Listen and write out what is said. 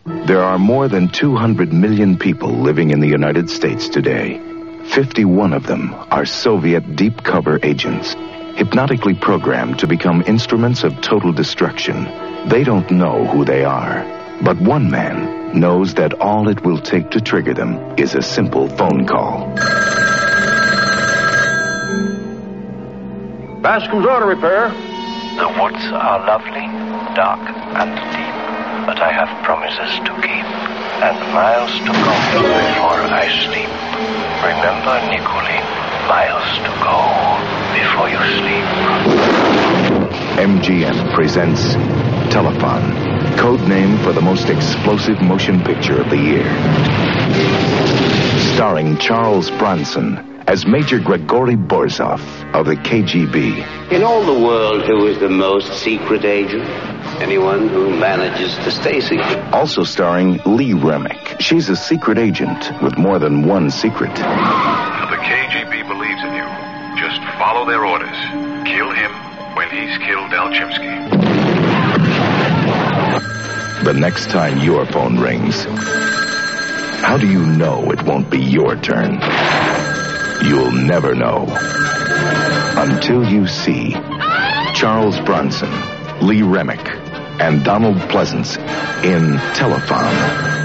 There are more than 200 million people living in the United States today. 51 of them are Soviet deep cover agents, hypnotically programmed to become instruments of total destruction. They don't know who they are, but one man knows that all it will take to trigger them is a simple phone call. Bascom's Auto Repair. The woods are lovely, dark and deep, but I have promises to keep and miles to go before I sleep. Remember, Nicolene, miles to go before you sleep. MGM presents Telephone, code name for the most explosive motion picture of the year. Starring Charles Bronson as Major Grigory Borzov of the KGB. In all the world, who is the most secret agent? Anyone who manages to stay secret. Also starring Lee Remick. She's a secret agent with more than one secret. The KGB believes in you. Just follow their orders. Kill him when he's killed Alchimsky. The next time your phone rings, how do you know it won't be your turn? You'll never know until you see Charles Bronson, Lee Remick, and Donald Pleasance in Telephone.